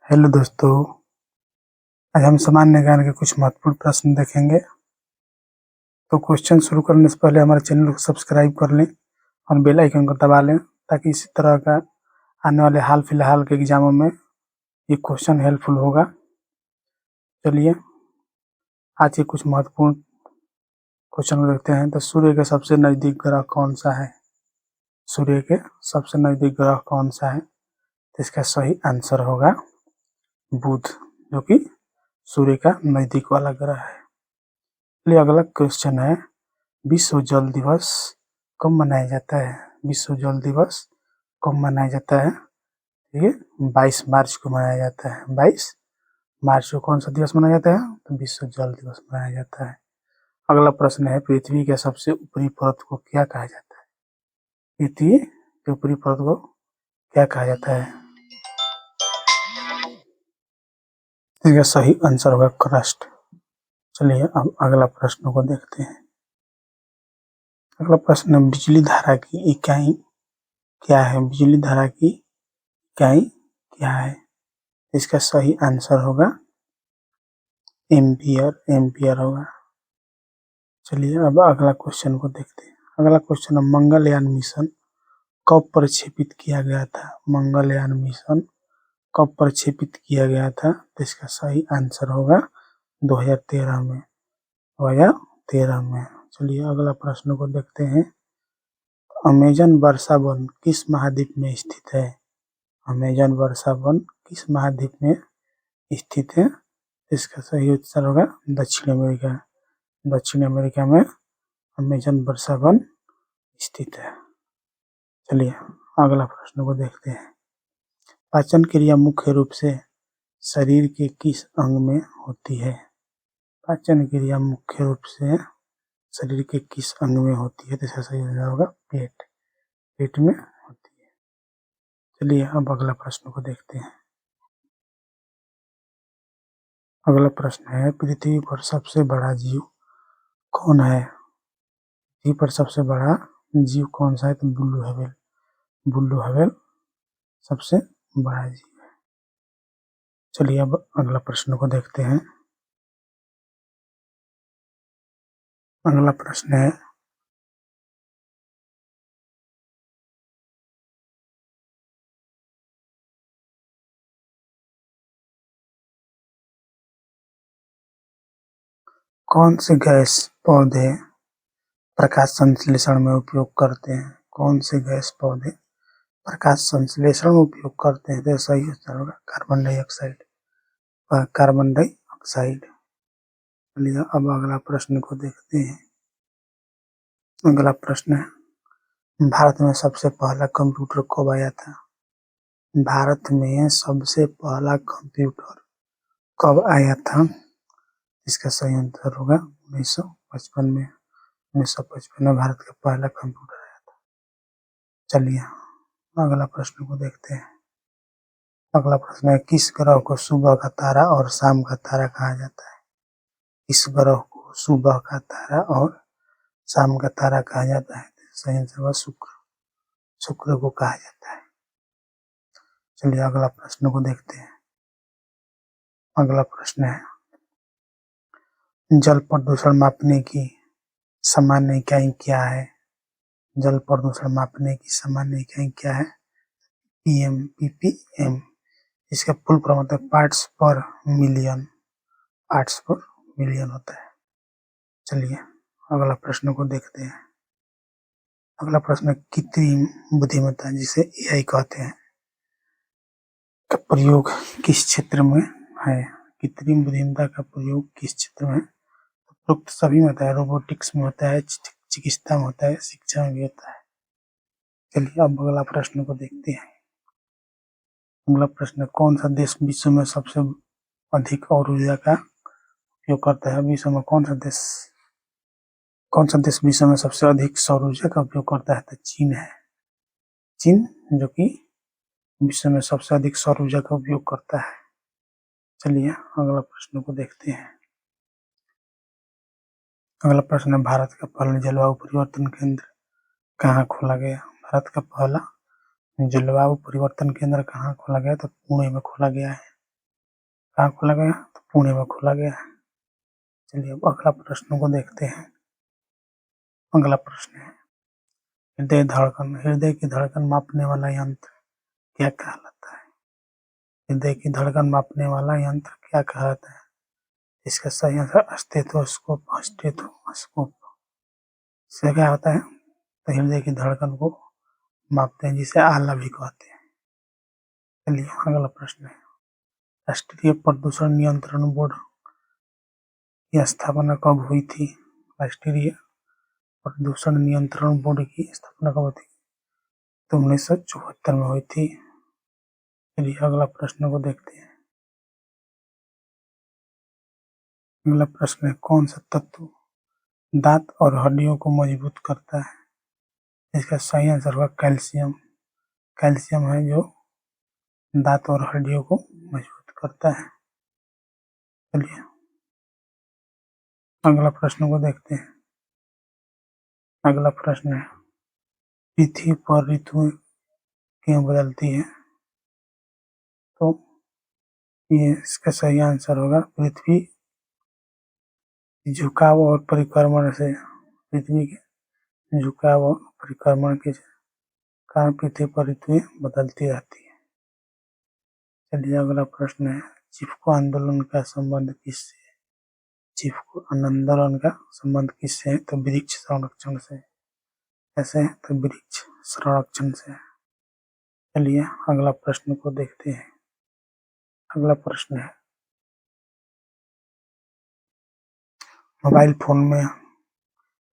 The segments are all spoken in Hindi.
हेलो दोस्तों, आज हम सामान्य ज्ञान के कुछ महत्वपूर्ण प्रश्न देखेंगे। तो क्वेश्चन शुरू करने से पहले हमारे चैनल को सब्सक्राइब कर लें और बेल आइकन को दबा लें ताकि इसी तरह का आने वाले हाल फिलहाल के एग्जामों में ये क्वेश्चन हेल्पफुल होगा। चलिए आज के कुछ महत्वपूर्ण क्वेश्चन को देखते हैं। तो सूर्य के सबसे नज़दीक ग्रह कौन सा है? सूर्य के सबसे नज़दीक ग्रह कौन सा है? तो इसका सही आंसर होगा बुध, जो कि सूर्य का नज़दीक वाला ग्रह है। चलिए अगला क्वेश्चन है, विश्व जल दिवस कब मनाया जाता है? विश्व जल दिवस कब मनाया जाता है? ये 22 मार्च को मनाया जाता है। 22 मार्च को कौन सा दिवस मनाया जाता है? तो विश्व जल दिवस मनाया जाता है। अगला प्रश्न है, पृथ्वी के सबसे ऊपरी परत को क्या कहा जाता है? पृथ्वी के ऊपरी परत को क्या कहा जाता है? इसका सही आंसर होगा क्रस्ट। चलिए अब अगला प्रश्न को देखते हैं। अगला प्रश्न, बिजली धारा की इकाई क्या है? बिजली धारा की इकाई क्या है? इसका सही आंसर होगा एम्पियर। एम्पियर होगा। चलिए अब अगला क्वेश्चन को देखते हैं। अगला क्वेश्चन है, मंगलयान मिशन कब प्रक्षेपित किया गया था? मंगलयान मिशन कब प्रक्षेपित किया गया था? तो इसका सही आंसर होगा 2013 में। 2013 में। चलिए अगला प्रश्न को देखते हैं। अमेजन वर्षा वन किस महाद्वीप में स्थित है? अमेजन वर्षा वन किस महाद्वीप में स्थित है? इसका सही उत्तर होगा दक्षिण अमेरिका। दक्षिण अमेरिका में अमेजन वर्षा वन स्थित है। चलिए अगला प्रश्न को देखते हैं। पाचन क्रिया मुख्य रूप से शरीर के किस अंग में होती है? पाचन क्रिया मुख्य रूप से शरीर के किस अंग में होती है? तो इसका सही उत्तर होगा पेट। पेट में होती है। चलिए अब अगला प्रश्न को देखते हैं। अगला प्रश्न है, पृथ्वी पर सबसे बड़ा जीव कौन है? पृथ्वी पर सबसे बड़ा जीव कौन सा है? तो ब्लू व्हेल। ब्लू व्हेल सबसे बड़ा जीव है। चलिए अब अगला प्रश्न को देखते हैं। अगला प्रश्न है, कौन से गैस पौधे प्रकाश संश्लेषण में उपयोग करते हैं? कौन से गैस पौधे प्रकाश संश्लेषण में उपयोग करते हैं? तो सही उत्तर होगा कार्बन डाइऑक्साइड। Carbon dioxide. चलिए अब अगला प्रश्न को देखते हैं। अगला प्रश्न है, भारत में सबसे पहला कंप्यूटर कब आया था? भारत में सबसे पहला कंप्यूटर कब आया था? इसका सही उत्तर होगा 1955 में। 1955 में भारत का पहला कंप्यूटर आया था। चलिए अगला प्रश्न को देखते हैं। अगला प्रश्न है, किस ग्रह को सुबह का तारा और शाम का तारा कहा जाता है? इस ग्रह को सुबह का तारा और शाम का तारा कहा जाता है? सही आंसर होगा शुक्र। शुक्र को कहा जाता है। चलिए अगला प्रश्न को देखते हैं। अगला प्रश्न है, जल प्रदूषण मापने की सामान्य इकाई क्या है? जल प्रदूषण मापने की सामान्य इकाई क्या है? ppm। इसका फुल फॉर्म होता है पार्ट्स पर मिलियन। पार्ट्स पर मिलियन होता है। चलिए अगला प्रश्न को देखते हैं। अगला प्रश्न, कृत्रिम बुद्धिमत्ता जिसे AI कहते हैं का प्रयोग किस क्षेत्र में है? कृत्रिम बुद्धिमत्ता का प्रयोग किस क्षेत्र में है? उपरोक्त सभी में होता है। रोबोटिक्स में होता है, चिकित्सा में होता है, शिक्षा में भी होता है। चलिए अब अगला प्रश्न को देखते हैं। अगला प्रश्न, कौन सा देश विश्व में सबसे अधिक सौर ऊर्जा का उपयोग करता है? विश्व में कौन सा देश विश्व में सबसे अधिक सौर ऊर्जा का उपयोग करता है? तो चीन है। चीन जो कि विश्व में सबसे अधिक सौर ऊर्जा का उपयोग करता है। चलिए अगला प्रश्न को देखते हैं। अगला प्रश्न है, भारत का पहला जलवायु परिवर्तन केंद्र कहाँ खोला गया? भारत का पहला जलवायु परिवर्तन केंद्र कहाँ खोला गया? तो पुणे में खोला गया है। कहाँ खोला गया? तो पुणे में खोला गया है। चलिए अब अगला प्रश्न को देखते हैं। अगला प्रश्न है हृदय धड़कन। हृदय की धड़कन मापने वाला यंत्र क्या कहलाता है? हृदय की धड़कन मापने वाला यंत्र क्या कहलाता है? इसका सही आंसर स्टेथोस्कोप। स्टेथोस्कोप से क्या होता है? तो हृदय की धड़कन को मापते हैं, जिसे आला भी कहते हैं। चलिए अगला प्रश्न है राष्ट्रीय प्रदूषण नियंत्रण बोर्ड की स्थापना कब हुई थी? राष्ट्रीय प्रदूषण नियंत्रण बोर्ड की स्थापना कब हुई थी? तो 1974 में हुई थी। चलिए अगला प्रश्न को देखते हैं। अगला प्रश्न है कौन सा तत्व दांत और हड्डियों को मजबूत करता है? इसका सही आंसर होगा कैल्शियम। कैल्शियम है जो दांत और हड्डियों को मजबूत करता है। चलिए अगला प्रश्न को देखते हैं। अगला प्रश्न है पृथ्वी पर ऋतुएं क्यों बदलती है? तो ये इसका सही आंसर होगा पृथ्वी झुकाव और परिक्रमण से। पृथ्वी के झुकाव और परिक्रमण के कारण पृथ्वी पर ऋतुएं बदलती रहती है। चलिए अगला प्रश्न है चिपको आंदोलन का संबंध किससे है? चिपको आंदोलन का संबंध किससे है? तो वृक्ष संरक्षण से। ऐसे है तो वृक्ष संरक्षण से। चलिए अगला प्रश्न को देखते हैं। अगला प्रश्न है मोबाइल फोन में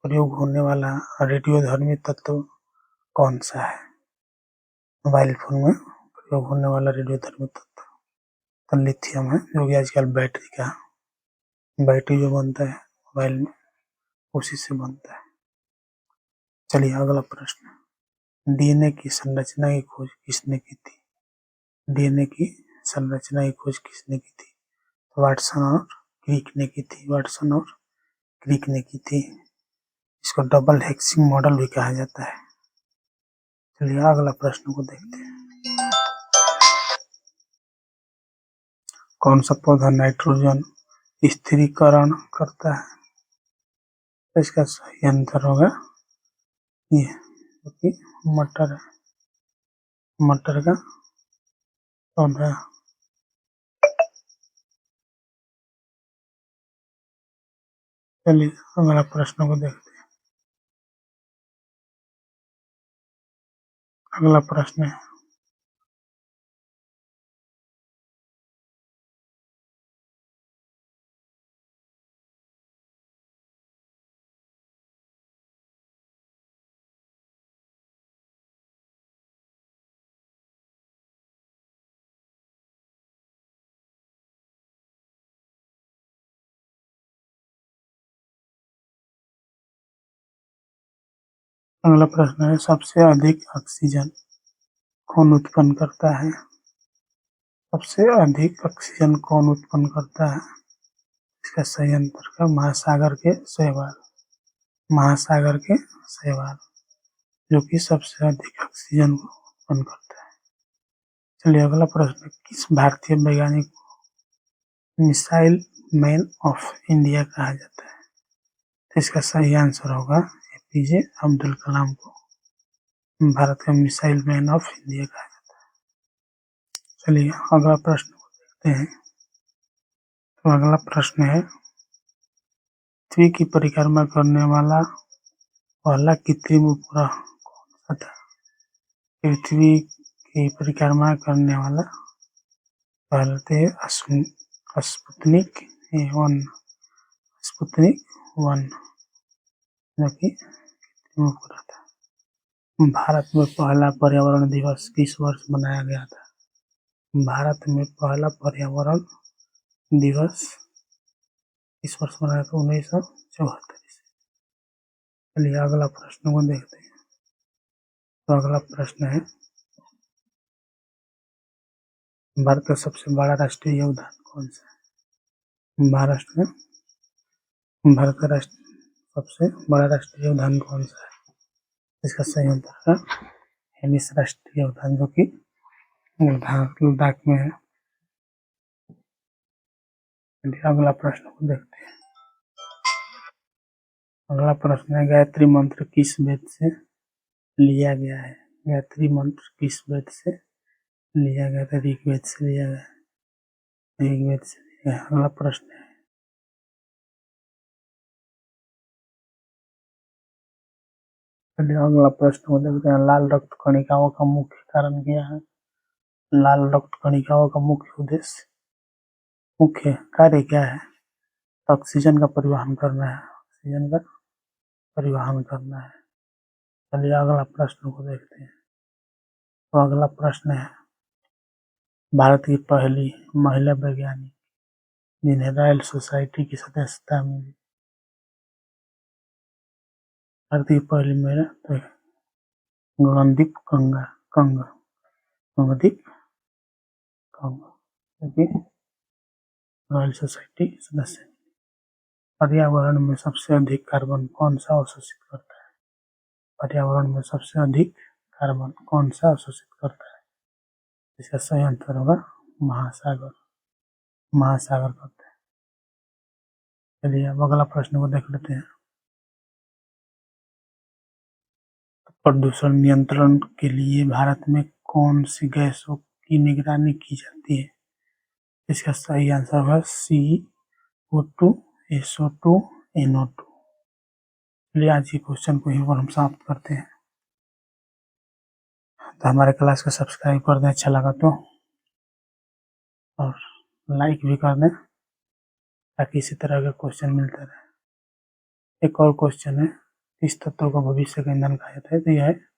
प्रयोग होने वाला रेडियोधर्मी तत्व कौन सा है? मोबाइल फोन में प्रयोग होने वाला रेडियोधर्मी तत्व तो लिथियम है, जो कि आजकल बैटरी जो बनता है मोबाइल में उसी से बनता है। चलिए अगला प्रश्न डीएनए की संरचना की खोज किसने की थी? डीएनए की संरचना की खोज किसने की थी? तो वाटसन और क्रिक ने की थी। वाटसन और क्रिक ने की थी। इसको डबल हेक्सिंग मॉडल भी कहा जाता है। चलिए अगला प्रश्न को देखते हैं। कौन सा पौधा नाइट्रोजन स्थिरीकरण करता है? तो इसका सही आंसर होगा ये, क्योंकि मटर है। मटर का पौधा। चलिए अगला प्रश्न को देखते हैं। अगला प्रश्न है सबसे अधिक ऑक्सीजन कौन उत्पन्न करता है? सबसे अधिक ऑक्सीजन कौन उत्पन्न करता है? इसका सही आंसर का महासागर के शैवाल। महासागर के शैवाल जो कि सबसे अधिक ऑक्सीजन को उत्पन्न करता है। चलिए अगला प्रश्न किस भारतीय वैज्ञानिक को मिसाइल मैन ऑफ इंडिया कहा जाता है? तो इसका सही आंसर होगा एपीजे अब्दुल कलाम को भारत का मिसाइल मैन ऑफ इंडिया कहा जाता है। चलिए अगला प्रश्न को देखते हैं। तो अगला प्रश्न है पृथ्वी की परिक्रमा करने वाला पहला कृत्रिम उपग्रह कौन सा था? पृथ्वी की परिक्रमा करने वाला पहले स्पुतनिक 1 स्पुतनिक 1 जो कि कृत्रिम उपग्रह था। भारत में पहला पर्यावरण दिवस किस वर्ष मनाया गया था? भारत में पहला पर्यावरण दिवस इस वर्ष मनाया था 1974 से। चलिए अगला प्रश्न को देखते हैं। तो अगला प्रश्न है भारत का सबसे बड़ा राष्ट्रीय उद्यान कौन सा है? भारत का सबसे बड़ा राष्ट्रीय उद्यान कौन सा है? इसका सही आंसर है हेमिस राष्ट्रीय उद्यान जो कि लद्दाख में है। चलिए अगला प्रश्न को देखते हैं। अगला प्रश्न है, गायत्री मंत्र किस वेद से लिया गया है? गायत्री मंत्र किस वेद से लिया गया था? ऋग्वेद से लिया गया है। ऋग्वेद से लिया गया। अगला प्रश्न है, चलिए अगला प्रश्न को देखते हैं। लाल रक्त कणिकाओं का मुख्य कारण क्या है? लाल रक्त कणिकाओं का मुख्य कार्य क्या है? तो ऑक्सीजन का परिवहन करना है। ऑक्सीजन का परिवहन करना है। चलिए अगला प्रश्न को देखते हैं। तो अगला प्रश्न है, भारत की पहली महिला वैज्ञानिक जिन्हें रॉयल सोसाइटी की सदस्यता मिली। भारत की पहली महिला तो गगनदीप गगनदीप कंगा, क्योंकि रॉयल सोसाइटी सदस्य। पर्यावरण में सबसे अधिक कार्बन कौन सा अवशोषित करता है? पर्यावरण में सबसे अधिक कार्बन कौन सा अवशोषित करता है? इसका सही आंसर होगा महासागर। महासागर करते हैं। चलिए अब अगला प्रश्न को देख लेते हैं। प्रदूषण नियंत्रण के लिए भारत में कौन सी गैसों की निगरानी की जाती है? इसका सही आंसर होगा CO2, SO2, NO2। चलिए आज के क्वेश्चन को यहीं पर हम समाप्त करते हैं। तो हमारे क्लास को सब्सक्राइब कर दें अच्छा लगा तो, और लाइक भी कर दें ताकि इसी तरह के क्वेश्चन मिलते रहे। एक और क्वेश्चन है, किस तत्व का भविष्य का ईंधन कहा जाता है? तो यह है